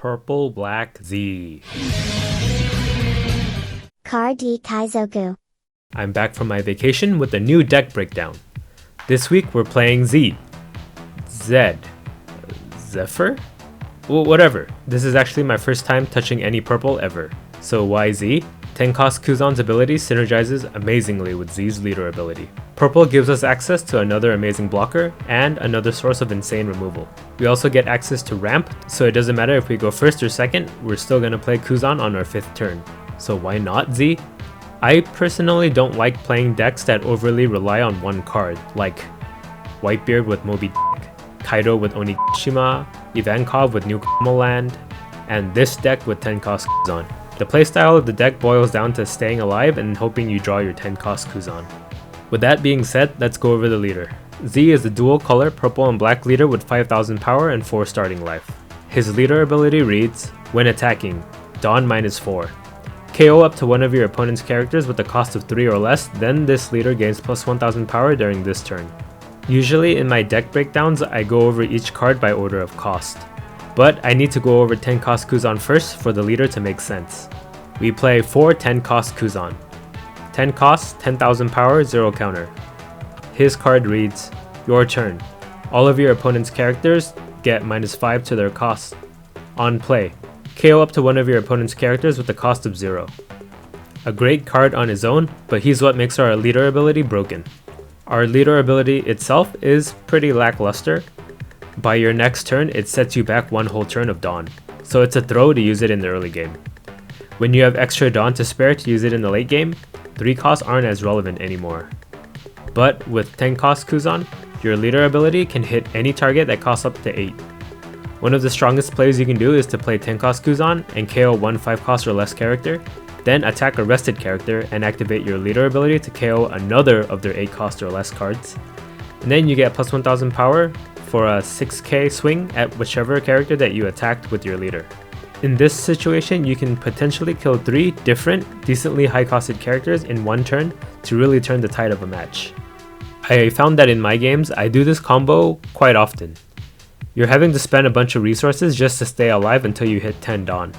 Purple Black Z. Kar D Kaizoku. I'm back from my vacation with a new deck breakdown. This week we're playing Z. Zephyr? Well, whatever. This is actually my first time touching any purple ever. So why Z? 10 cost Kuzan's ability synergizes amazingly with Z's leader ability. Purple gives us access to another amazing blocker and another source of insane removal. We also get access to ramp, so it doesn't matter if we go first or second, we're still gonna play Kuzan on our 5th turn. So why not Z? I personally don't like playing decks that overly rely on one card, like Whitebeard with Moby Dick, Kaido with Onigashima, Ivankov with New Land, and this deck with 10 cost Kuzan. The playstyle of the deck boils down to staying alive and hoping you draw your 10 cost Kuzan. With that being said, let's go over the leader. Z is the dual color purple and black leader with 5000 power and 4 starting life. His leader ability reads, when attacking, Dawn -4. KO up to one of your opponent's characters with a cost of 3 or less, then this leader gains plus 1000 power during this turn. Usually in my deck breakdowns, I go over each card by order of cost. But I need to go over 10 cost Kuzan first for the leader to make sense. We play 4 10 cost Kuzan. 10 cost, 10,000 power, 0 counter. His card reads, your turn. All of your opponent's characters get -5 to their cost. On play, KO up to one of your opponent's characters with a cost of 0. A great card on his own, but he's what makes our leader ability broken. Our leader ability itself is pretty lackluster. By your next turn, it sets you back one whole turn of Dawn, so it's a throw to use it in the early game. When you have extra Dawn to spare to use it in the late game, 3 costs aren't as relevant anymore. But with 10 cost Kuzan, your leader ability can hit any target that costs up to 8. One of the strongest plays you can do is to play 10 cost Kuzan and KO one 5 cost or less character, then attack a rested character and activate your leader ability to KO another of their 8 cost or less cards. And then you get plus 1000 power for a 6k swing at whichever character that you attacked with your leader. In this situation, you can potentially kill 3 different, decently high-costed characters in one turn to really turn the tide of a match. I found that in my games, I do this combo quite often. You're having to spend a bunch of resources just to stay alive until you hit 10 Dawn.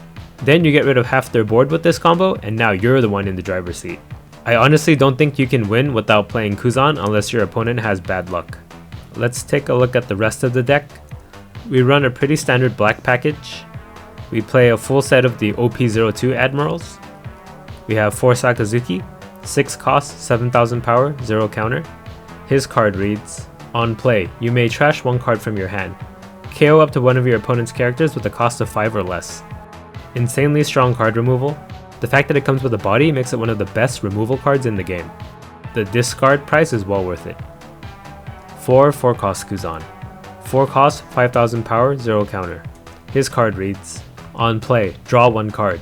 Then you get rid of half their board with this combo, and now you're the one in the driver's seat. I honestly don't think you can win without playing Kuzan unless your opponent has bad luck. Let's take a look at the rest of the deck. We run a pretty standard black package. We play a full set of the OP02 Admirals. We have 4 Sakazuki, 6 cost, 7000 power, 0 counter. His card reads, on play, you may trash 1 card from your hand. KO up to one of your opponent's characters with a cost of 5 or less. Insanely strong card removal. The fact that it comes with a body makes it one of the best removal cards in the game. The discard price is well worth it. 4 cost Kuzan. 4 cost, 5000 power, 0 counter. His card reads, on play, draw 1 card.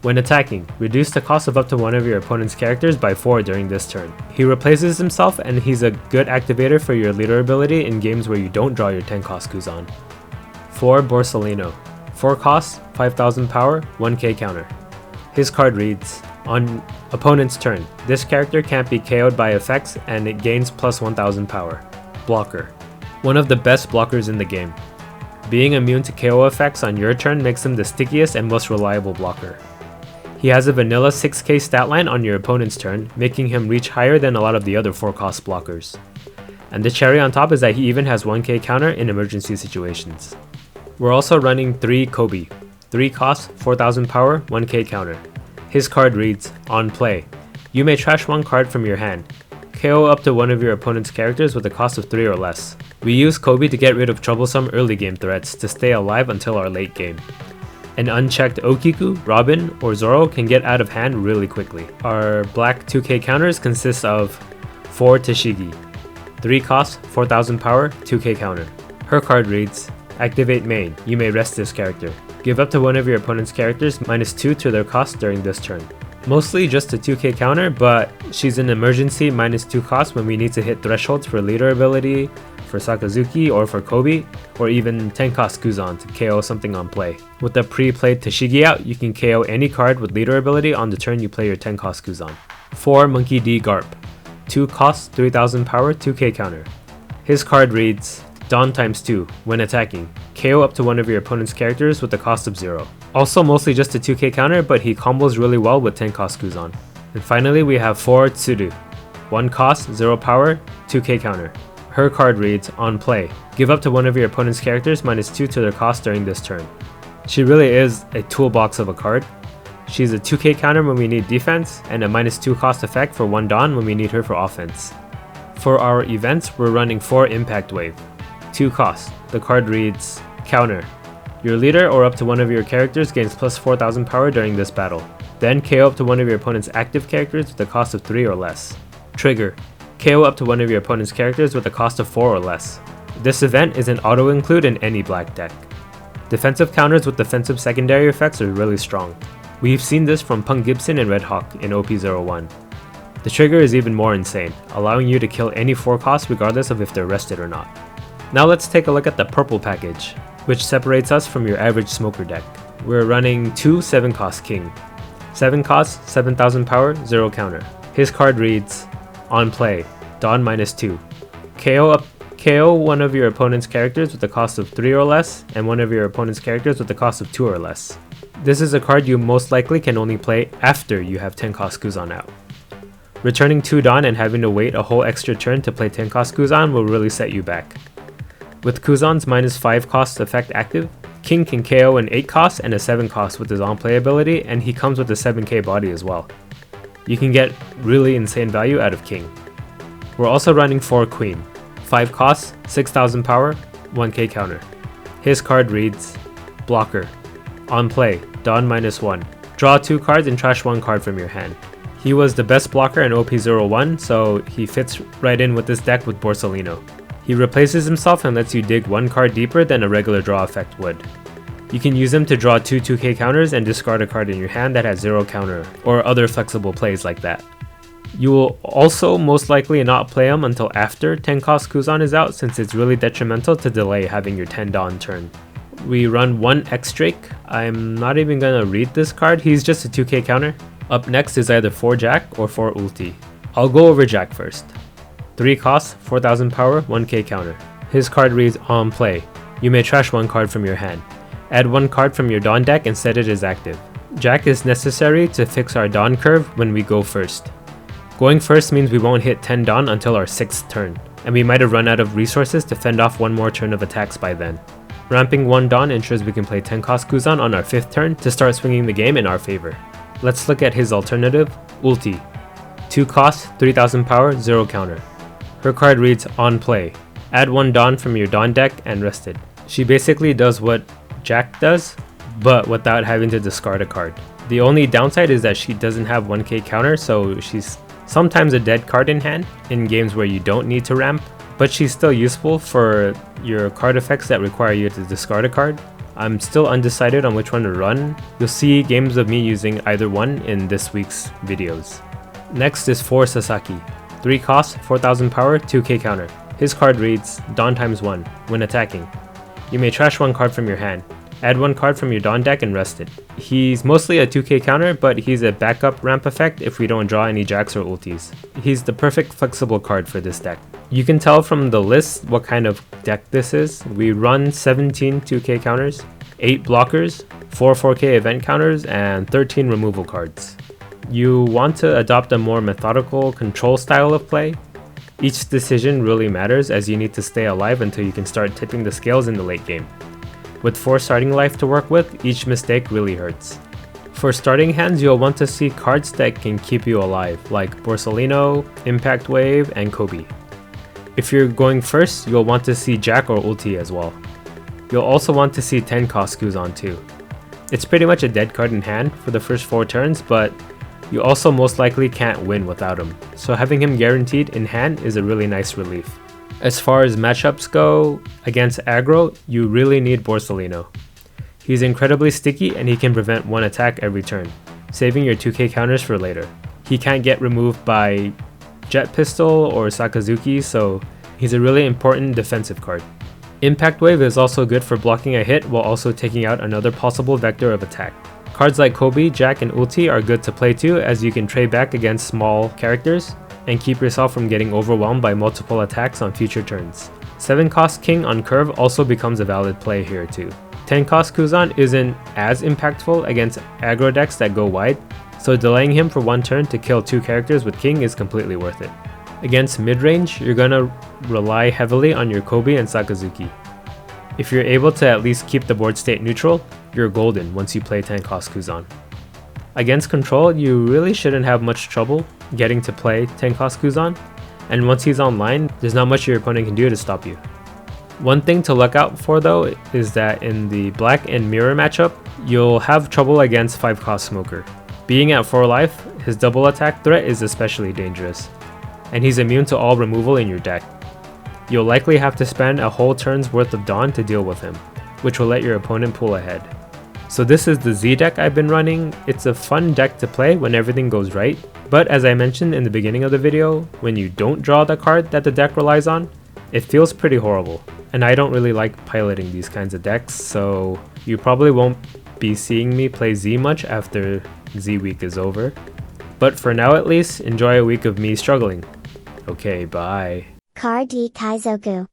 When attacking, reduce the cost of up to one of your opponent's characters by 4 during this turn. He replaces himself and he's a good activator for your leader ability in games where you don't draw your 10 cost Kuzan. 4 Borsalino. 4 cost, 5000 power, 1k counter. His card reads, on opponent's turn, this character can't be KO'd by effects and it gains plus 1000 power. Blocker. One of the best blockers in the game. Being immune to KO effects on your turn makes him the stickiest and most reliable blocker. He has a vanilla 6k stat line on your opponent's turn, making him reach higher than a lot of the other 4 cost blockers. And the cherry on top is that he even has 1k counter in emergency situations. We're also running 3 Kobe. 3 cost, 4000 power, 1k counter. His card reads, on play, you may trash 1 card from your hand. KO up to one of your opponent's characters with a cost of 3 or less. We use Kobe to get rid of troublesome early game threats to stay alive until our late game. An unchecked Okiku, Robin, or Zoro can get out of hand really quickly. Our black 2k counters consist of 4 Tashigi. 3 cost, 4000 power, 2k counter. Her card reads, activate main, you may rest this character. Give up to one of your opponent's characters -2 to their cost during this turn. Mostly just a 2k counter, but she's an emergency -2 cost when we need to hit thresholds for leader ability, for Sakazuki or for Kobe, or even 10 cost Kuzan to KO something on play. With the pre-played Tashigi out, you can KO any card with leader ability on the turn you play your 10 cost Kuzan. 4 Monkey D Garp. 2 cost, 3000 power, 2k counter. His card reads, Dawn ×2, when attacking. KO up to one of your opponent's characters with the cost of 0. Also mostly just a 2k counter, but he combos really well with 10 cost Kuzan. And finally we have foray. 1 cost, 0 power, 2k counter. Her card reads, on play, give up to one of your opponent's characters -2 to their cost during this turn. She really is a toolbox of a card. She's a 2k counter when we need defense, and a -2 cost effect for 1 Dawn when we need her for offense. For our events, we're running 4 Impact Wave. 2 cost. The card reads, counter. Your leader or up to one of your characters gains plus 4000 power during this battle. Then KO up to one of your opponent's active characters with a cost of 3 or less. Trigger. KO up to one of your opponent's characters with a cost of 4 or less. This event is an auto-include in any black deck. Defensive counters with defensive secondary effects are really strong. We've seen this from Punk Gibson and Red Hawk in OP01. The trigger is even more insane, allowing you to kill any 4 costs regardless of if they're rested or not. Now let's take a look at the purple package, which separates us from your average smoker deck. We're running 2 7 cost King. 7 cost, 7000 power, 0 counter. His card reads, on play, Dawn -2. KO one of your opponent's characters with a cost of 3 or less, and one of your opponent's characters with a cost of 2 or less. This is a card you most likely can only play after you have 10 cost Kuzan out. Returning 2 Dawn and having to wait a whole extra turn to play 10 cost Kuzan will really set you back. With Kuzan's -5 cost effect active, King can KO an 8 cost and a 7 cost with his on-play ability, and he comes with a 7k body as well. You can get really insane value out of King. We're also running 4 Queen. 5 costs, 6000 power, 1k counter. His card reads, blocker. On play, Dawn -1. Draw 2 cards and trash 1 card from your hand. He was the best blocker in OP01, so he fits right in with this deck with Borsalino. He replaces himself and lets you dig 1 card deeper than a regular draw effect would. You can use him to draw 2 2k counters and discard a card in your hand that has 0 counter, or other flexible plays like that. You will also most likely not play him until after 10 cost Kuzan is out, since it's really detrimental to delay having your 10 Dawn turn. We run 1 X-Drake. I'm not even gonna read this card, he's just a 2k counter. Up next is either 4 Jack or 4 Ulti. I'll go over Jack first. 3 costs, 4000 power, 1k counter. His card reads, on play. You may trash 1 card from your hand. Add 1 card from your Dawn deck and set it as active. Jack is necessary to fix our Dawn curve when we go first. Going first means we won't hit 10 Dawn until our 6th turn, and we might have run out of resources to fend off 1 more turn of attacks by then. Ramping 1 Dawn ensures we can play 10 cost Kuzan on our 5th turn to start swinging the game in our favor. Let's look at his alternative, Ulti. 2 costs, 3000 power, 0 counter. Her card reads, on play. Add 1 Dawn from your Dawn deck and rest it. She basically does what Jack does, but without having to discard a card. The only downside is that she doesn't have 1k counter, so she's sometimes a dead card in hand in games where you don't need to ramp, but she's still useful for your card effects that require you to discard a card. I'm still undecided on which one to run. You'll see games of me using either one in this week's videos. Next is 4 Sasaki. 3 costs, 4000 power, 2k counter. His card reads, Dawn ×1, when attacking. You may trash 1 card from your hand. Add 1 card from your Dawn deck and rest it. He's mostly a 2k counter, but he's a backup ramp effect if we don't draw any Jacks or Ultis. He's the perfect flexible card for this deck. You can tell from the list what kind of deck this is. We run 17 2k counters, 8 blockers, 4 4k event counters, and 13 removal cards. You want to adopt a more methodical control style of play. Each decision really matters, as you need to stay alive until you can start tipping the scales in the late game. With 4 starting life to work with, each mistake really hurts. For starting hands, you'll want to see cards that can keep you alive, like Borsalino, Impact Wave, and Kobe. If you're going first, you'll want to see Jack or Ulti as well. You'll also want to see 10 cost Kuzan too. It's pretty much a dead card in hand for the first 4 turns, but you also most likely can't win without him, so having him guaranteed in hand is a really nice relief. As far as matchups go, against aggro, you really need Borsalino. He's incredibly sticky and he can prevent 1 attack every turn, saving your 2k counters for later. He can't get removed by Jet Pistol or Sakazuki, so he's a really important defensive card. Impact Wave is also good for blocking a hit while also taking out another possible vector of attack. Cards like Kobe, Jack, and Ulti are good to play too, as you can trade back against small characters and keep yourself from getting overwhelmed by multiple attacks on future turns. 7 cost king on curve also becomes a valid play here too. 10 cost Kuzan isn't as impactful against aggro decks that go wide, so delaying him for 1 turn to kill 2 characters with king is completely worth it. Against mid-range, you're gonna rely heavily on your Kobe and Sakazuki. If you're able to at least keep the board state neutral, you're golden once you play 10 cost Kuzan. Against control, you really shouldn't have much trouble getting to play 10 cost Kuzan, and once he's online, there's not much your opponent can do to stop you. One thing to look out for though is that in the black and mirror matchup, you'll have trouble against 5 cost Smoker. Being at 4 life, his double attack threat is especially dangerous, and he's immune to all removal in your deck. You'll likely have to spend a whole turn's worth of Dawn to deal with him, which will let your opponent pull ahead. So this is the Z deck I've been running. It's a fun deck to play when everything goes right, but as I mentioned in the beginning of the video, when you don't draw the card that the deck relies on, it feels pretty horrible. And I don't really like piloting these kinds of decks, so you probably won't be seeing me play Z much after Z week is over. But for now at least, enjoy a week of me struggling. Okay, bye. Card D Kaizoku.